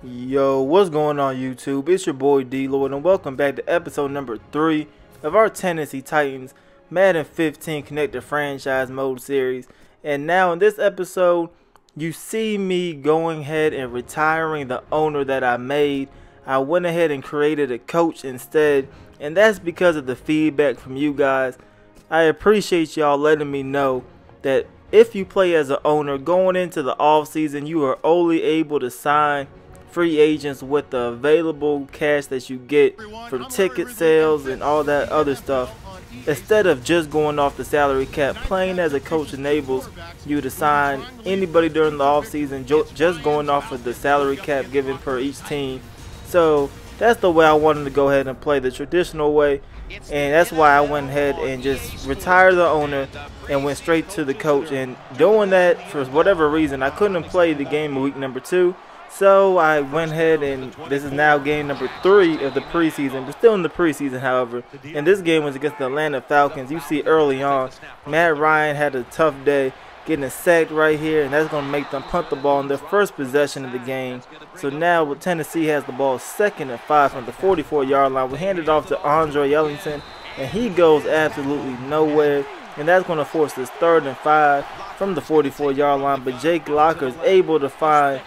Yo, what's going on YouTube? It's your boy DLloyd and welcome back to episode number 3 of our Tennessee Titans Madden 15 Connected Franchise Mode series. And now in this episode, you see me going ahead and retiring the owner that I made. I went ahead and created a coach instead, and that's because of the feedback from you guys. I appreciate y'all letting me know that if you play as an owner going into the off season, you are only able to sign free agents with the available cash that you get from ticket sales and all that other stuff, instead of just going off the salary cap. Playing as a coach enables you to sign anybody during the off season, just going off of the salary cap given per each team. So that's the way I wanted to go ahead and play, the traditional way, and that's why I went ahead and just retired the owner and went straight to the coach. And doing that, for whatever reason, I couldn't play the game of week number 2. So I went ahead, and this is now game number 3 of the preseason. We're still in the preseason, however. And this game was against the Atlanta Falcons. You see early on, Matt Ryan had a tough day, getting sacked right here, and that's going to make them punt the ball in their first possession of the game. So now Tennessee has the ball 2nd and 5 from the 44-yard line. We hand it off to Andre Ellington, and he goes absolutely nowhere. And that's going to force this 3rd and 5 from the 44-yard line. But Jake Locker is able to find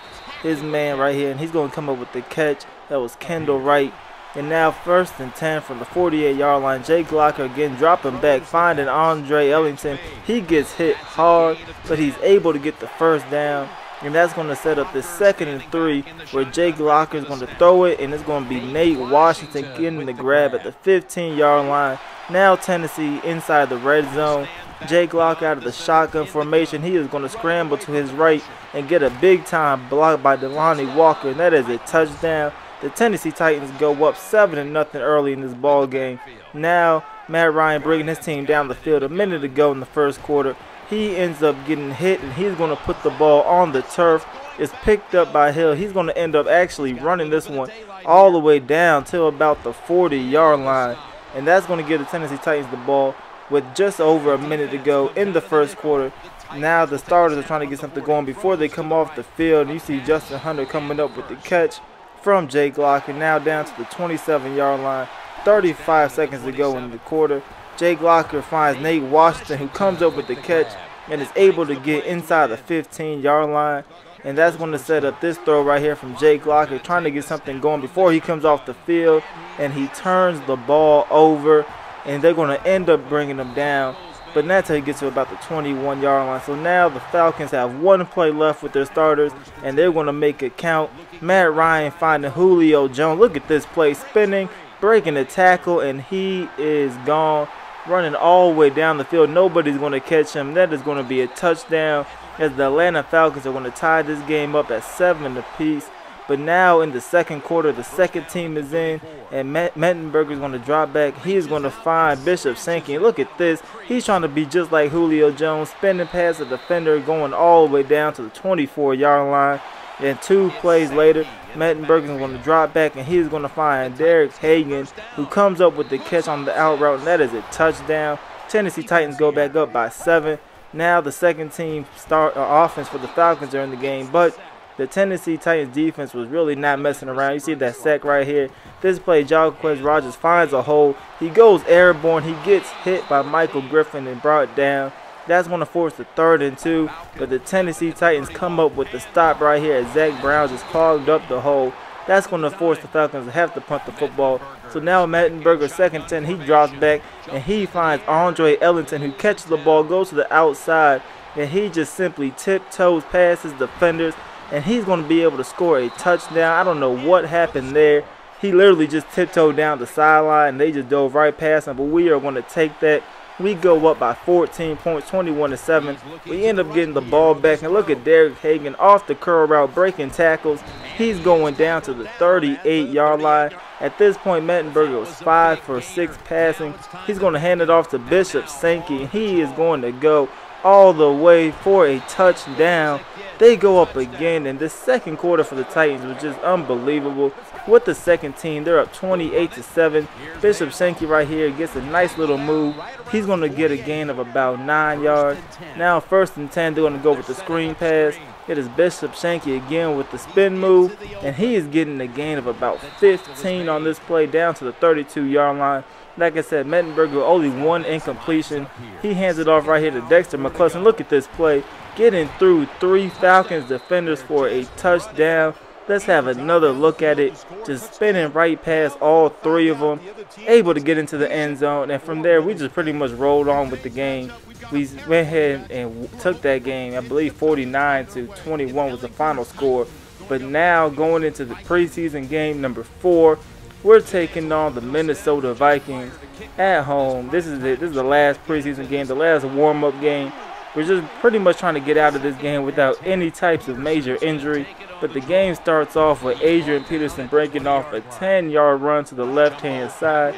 his man right here, and he's going to come up with the catch. That was Kendall Wright. And now 1st and 10 from the 48-yard line. Jake Locker again dropping back, finding Andre Ellington. He gets hit hard, but he's able to get the first down. And that's going to set up the 2nd and 3, where Jake Locker is going to throw it, and it's going to be Nate Washington getting the grab at the 15-yard line. Now Tennessee inside the red zone. Jake Locker out of the shotgun formation. He is going to scramble to his right and get a big-time block by Delanie Walker, and that is a touchdown. The Tennessee Titans go up 7-0 early in this ball game. Now Matt Ryan bringing his team down the field a minute ago in the first quarter. He ends up getting hit, and he's going to put the ball on the turf. It's picked up by Hill. He's going to end up actually running this one all the way down to about the 40-yard line, and that's going to give the Tennessee Titans the ball with just over a minute to go in the first quarter. Now the starters are trying to get something going before they come off the field. And you see Justin Hunter coming up with the catch from Jake Locker. Now down to the 27-yard line. 35 seconds to go in the quarter. Jake Locker finds Nate Washington, who comes up with the catch and is able to get inside the 15-yard line. And that's going to set up this throw right here from Jake Locker, trying to get something going before he comes off the field. And he turns the ball over, and they're going to end up bringing him down. But that's how he gets to about the 21-yard line. So now the Falcons have 1 play left with their starters, and they're going to make it count. Matt Ryan finding Julio Jones. Look at this play, spinning, breaking the tackle, and he is gone, running all the way down the field. Nobody's going to catch him. That is going to be a touchdown, as the Atlanta Falcons are going to tie this game up at 7 apiece. But now in the second quarter, the second team is in, and Mettenberger is going to drop back. He is going to find Bishop Sankey. Look at this. He's trying to be just like Julio Jones, spinning past the defender, going all the way down to the 24-yard line. And 2 plays later, Mettenberger is going to drop back, and he's going to find Derek Hagan, who comes up with the catch on the out route, and that is a touchdown. Tennessee Titans go back up by 7. Now the second team offense for the Falcons are in the game, but the Tennessee Titans defense was really not messing around. You see that sack right here. This play, Jacquez Rogers finds a hole. He goes airborne. He gets hit by Michael Griffin and brought down. That's going to force the 3rd and 2. But the Tennessee Titans come up with the stop right here as Zach Brown just clogged up the hole. That's going to force the Falcons to have to punt the football. So now Mettenberger, 2nd 10, he drops back, and he finds Andre Ellington, who catches the ball, goes to the outside, and he just simply tiptoes past his defenders, and he's going to be able to score a touchdown. I don't know what happened there. He literally just tiptoed down the sideline, and they just dove right past him. But we are going to take that. We go up by 14 points, 21-7. We end up getting the ball back. And look at Derek Hagan off the curl route, breaking tackles. He's going down to the 38-yard line. At this point, Mettenberger was 5 for 6 passing. He's going to hand it off to Bishop Sankey. He is going to go all the way for a touchdown. They go up again, and the second quarter for the Titans was just unbelievable. With the second team, they're up 28-7. Bishop Sankey right here gets a nice little move. He's going to get a gain of about 9 yards. Now 1st and 10, they're going to go with the screen pass. It is Bishop Shanky again with the spin move, and he is getting a gain of about 15 on this play down to the 32-yard line. Like I said, Mettenberger only one incompletion. He hands it off right here to Dexter McCluskey. Look at this play, getting through 3 Falcons defenders for a touchdown. Let's have another look at it. Just spinning right past all 3 of them. Able to get into the end zone. And from there, we just pretty much rolled on with the game. We went ahead and took that game. I believe 49-21 was the final score. But now going into the preseason game number 4, we're taking on the Minnesota Vikings at home. This is it. This is the last preseason game, the last warm-up game. We're just pretty much trying to get out of this game without any types of major injury. But the game starts off with Adrian Peterson breaking off a 10-yard run to the left-hand side.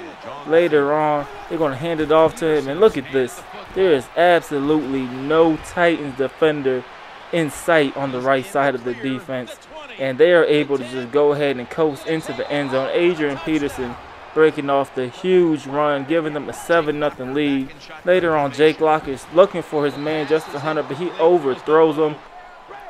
Later on, they're going to hand it off to him. And look at this. There is absolutely no Titans defender in sight on the right side of the defense. And they are able to just go ahead and coast into the end zone. Adrian Peterson breaking off the huge run, giving them a 7-0 lead. Later on, Jake Locker is looking for his man, Justin Hunter, but he overthrows him.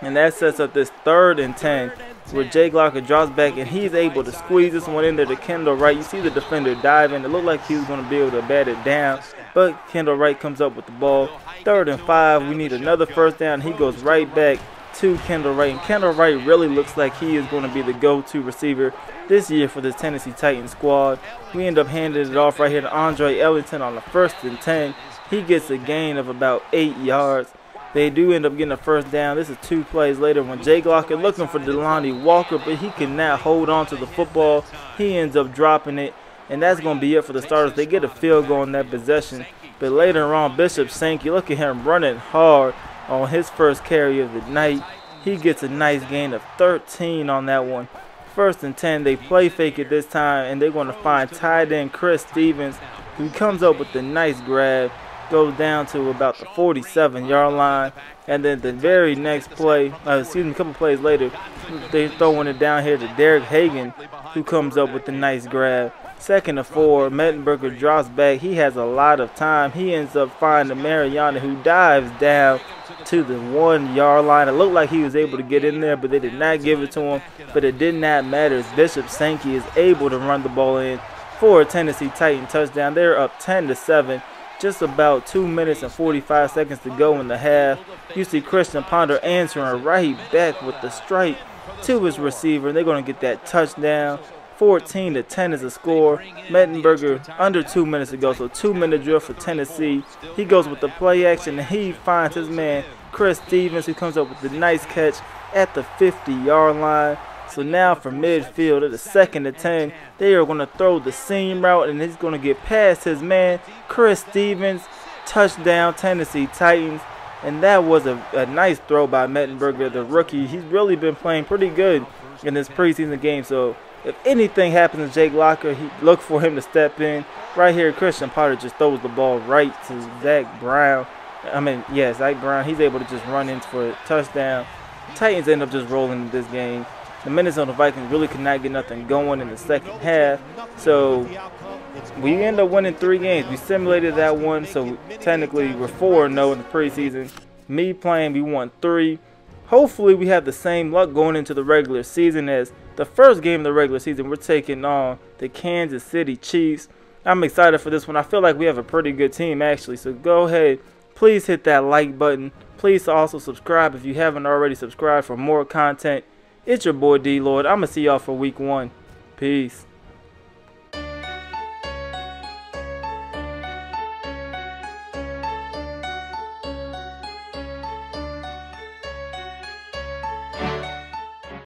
And that sets up this 3rd and 10 where Jake Locker drops back and he's able to squeeze this one in there to Kendall Wright. You see the defender diving. It looked like he was going to be able to bat it down, but Kendall Wright comes up with the ball. 3rd and 5. We need another first down. He goes right back to Kendall Wright. And Kendall Wright really looks like he is going to be the go-to receiver this year for this Tennessee Titans squad. We end up handing it off right here to Andre Ellington on the 1st and 10. He gets a gain of about 8 yards. They do end up getting a first down. This is 2 plays later when Jake Locker looking for Delanie Walker, but he cannot hold on to the football. He ends up dropping it, and that's going to be it for the starters. They get a field goal on that possession. But later on, Bishop Shanky, look at him running hard on his first carry of the night. He gets a nice gain of 13 on that one. 1st and 10, they play fake it this time, and they're going to find tight end Chris Stevens, who comes up with a nice grab. Goes down to about the 47-yard line, and then the very next play, a couple plays later, they're throwing it down here to Derek Hagan, who comes up with a nice grab. 2nd and 4, Mettenberger drops back. He has a lot of time. He ends up finding Mariana, who dives down to the 1-yard line. It looked like he was able to get in there, but they did not give it to him. But it did not matter as Bishop Shanky is able to run the ball in for a Tennessee Titan touchdown. They're up 10-7. Just about 2 minutes and 45 seconds to go in the half. You see Christian Ponder answering right back with the strike to his receiver. And they're going to get that touchdown. 14-10 is the score. Mettenberger under 2 minutes to go. So 2-minute drill for Tennessee. He goes with the play action and he finds his man Chris Stevens, who comes up with the nice catch at the 50-yard line. So now from midfield at the 2nd and 10, they are going to throw the seam route, and he's going to get past his man, Chris Stevens. Touchdown, Tennessee Titans. And that was a nice throw by Mettenberger, the rookie. He's really been playing pretty good in this preseason game. So if anything happens to Jake Locker, look for him to step in. Right here, Christian Potter just throws the ball right to Zach Brown. Zach Brown. He's able to just run in for a touchdown. Titans end up just rolling this game. The Minnesota Vikings really could not get nothing going in the second half. So we end up winning 3 games. We simulated that one, so technically we're 4-0 in the preseason. Me playing, we won 3. Hopefully we have the same luck going into the regular season as the first game of the regular season. We're taking on the Kansas City Chiefs. I'm excited for this one. I feel like we have a pretty good team actually. So go ahead, please hit that like button. Please also subscribe if you haven't already subscribed for more content. It's your boy D-Lloyd. I'm going to see y'all for week 1. Peace.